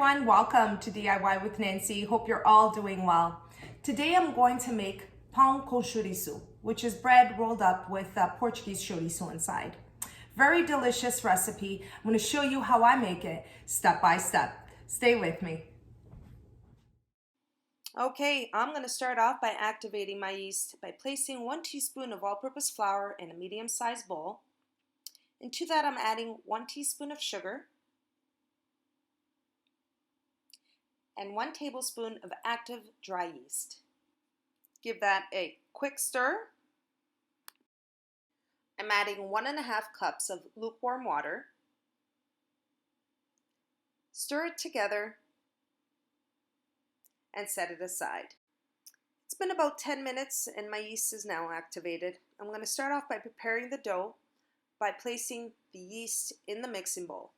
everyone, welcome to DIY with Nancy. Hope you're all doing well. Today I'm going to make pão com chouriço, which is bread rolled up with Portuguese chouriço inside. Very delicious recipe. I'm going to show you how I make it step by step. Stay with me. Okay, I'm going to start off by activating my yeast by placing 1 teaspoon of all-purpose flour in a medium-sized bowl. And to that I'm adding 1 teaspoon of sugar and 1 tablespoon of active dry yeast. Give that a quick stir. I'm adding 1.5 cups of lukewarm water. Stir it together and set it aside. It's been about 10 minutes and my yeast is now activated. I'm going to start off by preparing the dough by placing the yeast in the mixing bowl.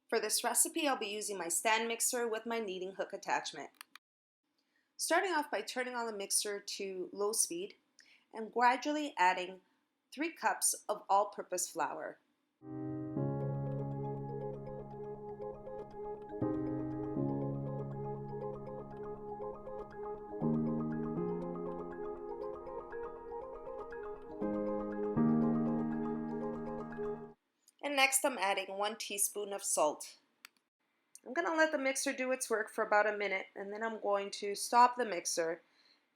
For this recipe, I'll be using my stand mixer with my kneading hook attachment. Starting off by turning on the mixer to low speed and gradually adding 3 cups of all-purpose flour. And next I'm adding 1 teaspoon of salt. I'm going to let the mixer do its work for about a minute and then I'm going to stop the mixer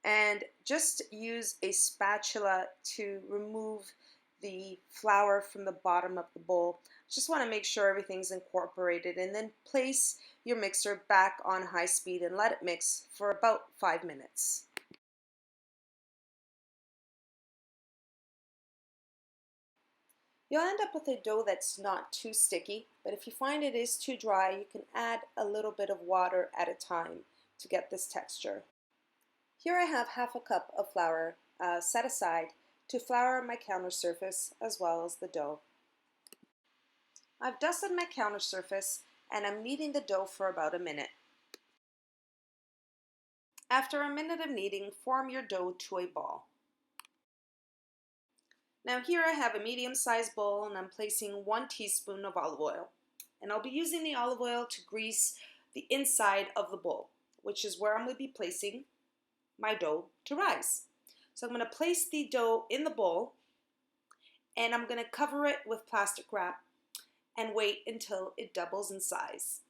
and just use a spatula to remove the flour from the bottom of the bowl. Just want to make sure everything's incorporated and then place your mixer back on high speed and let it mix for about 5 minutes. You'll end up with a dough that's not too sticky, but if you find it is too dry, you can add a little bit of water at a time to get this texture. Here I have half a cup of flour set aside to flour my counter surface as well as the dough. I've dusted my counter surface and I'm kneading the dough for about a minute. After a minute of kneading, form your dough to a ball. Now here I have a medium-sized bowl and I'm placing 1 teaspoon of olive oil. And I'll be using the olive oil to grease the inside of the bowl, which is where I'm going to be placing my dough to rise. So I'm going to place the dough in the bowl and I'm going to cover it with plastic wrap and wait until it doubles in size.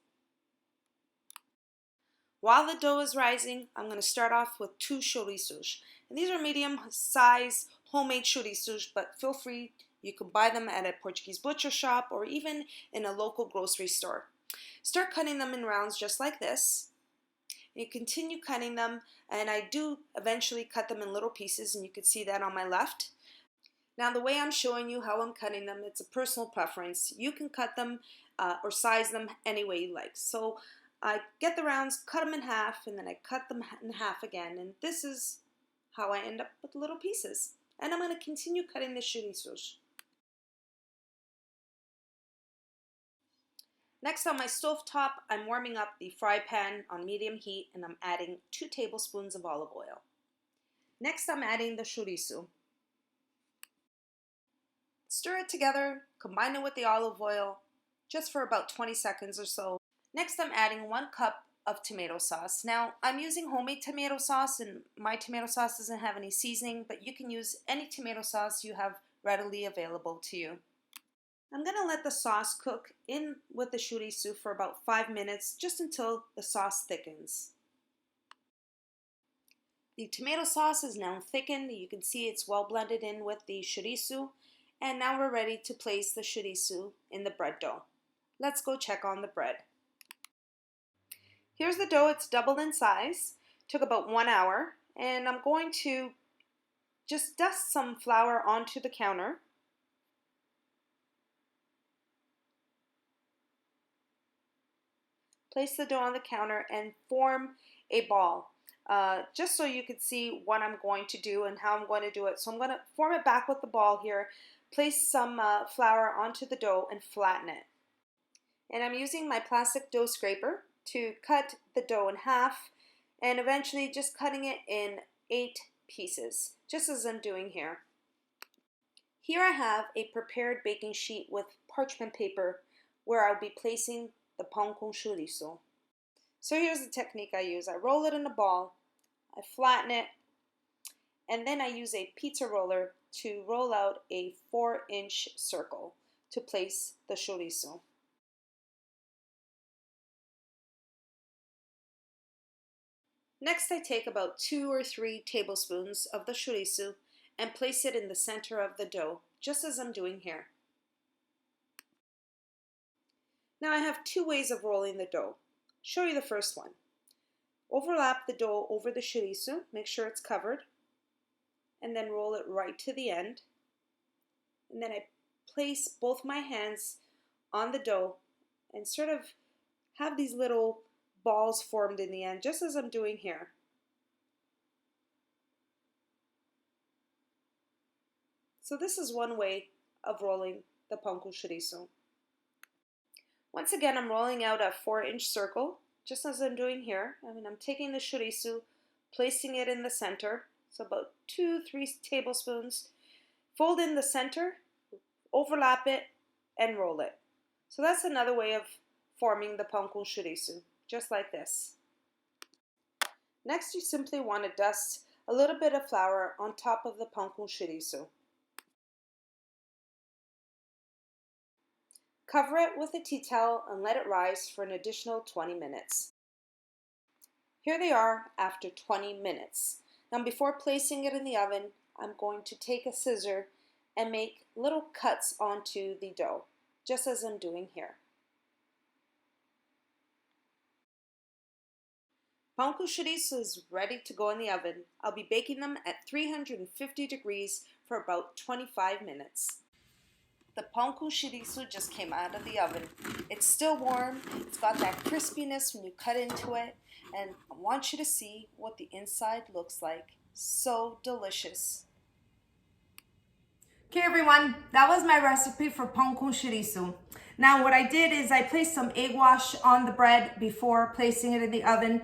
While the dough is rising, I'm going to start off with 2 chouriços. And these are medium-sized homemade chouriços, but feel free, you can buy them at a Portuguese butcher shop or even in a local grocery store. Start cutting them in rounds just like this. You continue cutting them, and I do eventually cut them in little pieces, and you can see that on my left. Now the way I'm showing you how I'm cutting them, it's a personal preference. You can cut them or size them any way you like. So I get the rounds, cut them in half, and then I cut them in half again, and this is how I end up with little pieces. And I'm going to continue cutting the chouriços. Next on my stove top, I'm warming up the fry pan on medium heat and I'm adding 2 tablespoons of olive oil. Next I'm adding the chouriço. Stir it together, combine it with the olive oil just for about 20 seconds or so. Next I'm adding 1 cup of tomato sauce. Now I'm using homemade tomato sauce and my tomato sauce doesn't have any seasoning, but you can use any tomato sauce you have readily available to you. I'm going to let the sauce cook in with the chouriço for about 5 minutes, just until the sauce thickens. The tomato sauce is now thickened. You can see it's well blended in with the chouriço, and now we're ready to place the chouriço in the bread dough. Let's go check on the bread. Here's the dough, it's doubled in size. Took about 1 hour, and I'm going to just dust some flour onto the counter. Place the dough on the counter and form a ball, just so you can see what I'm going to do and how I'm going to do it. So I'm going to form it back with the ball here, place some flour onto the dough and flatten it. And I'm using my plastic dough scraper to cut the dough in half and eventually just cutting it in 8 pieces, just as I'm doing here. Here I have a prepared baking sheet with parchment paper where I'll be placing the pão com chouriço. So here's the technique I use. I roll it in a ball, I flatten it, and then I use a pizza roller to roll out a 4-inch circle to place the chorizo. Next, I take about 2 or 3 tablespoons of the chorizo and place it in the center of the dough, just as I'm doing here. Now I have 2 ways of rolling the dough. Show you the first one. Overlap the dough over the chorizo, make sure it's covered, and then roll it right to the end. And then I place both my hands on the dough and sort of have these little balls formed in the end, just as I'm doing here. So this is one way of rolling the pão com chouriço. Once again, I'm rolling out a 4-inch circle, just as I'm doing here. I'm taking the chouriço, placing it in the center, so about 2-3 tablespoons. Fold in the center, overlap it, and roll it. So that's another way of forming the pão com chouriço, just like this. Next, you simply want to dust a little bit of flour on top of the pão com chouriço. Cover it with a tea towel and let it rise for an additional 20 minutes. Here they are after 20 minutes. Now before placing it in the oven, I'm going to take a scissor and make little cuts onto the dough, just as I'm doing here. Pão com chouriço is ready to go in the oven. I'll be baking them at 350 degrees for about 25 minutes. The pão com chouriço just came out of the oven. It's still warm, it's got that crispiness when you cut into it, and I want you to see what the inside looks like. So delicious. Okay everyone, that was my recipe for pão com chouriço. Now what I did is I placed some egg wash on the bread before placing it in the oven.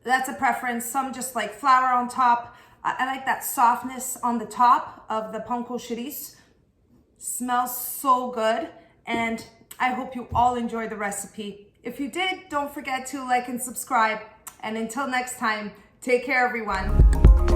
That's a preference. Some just like flour on top. I like that softness on the top of the pão com chouriço. Smells so good, and I hope you all enjoyed the recipe. If you did, don't forget to like and subscribe. And until next time, take care everyone.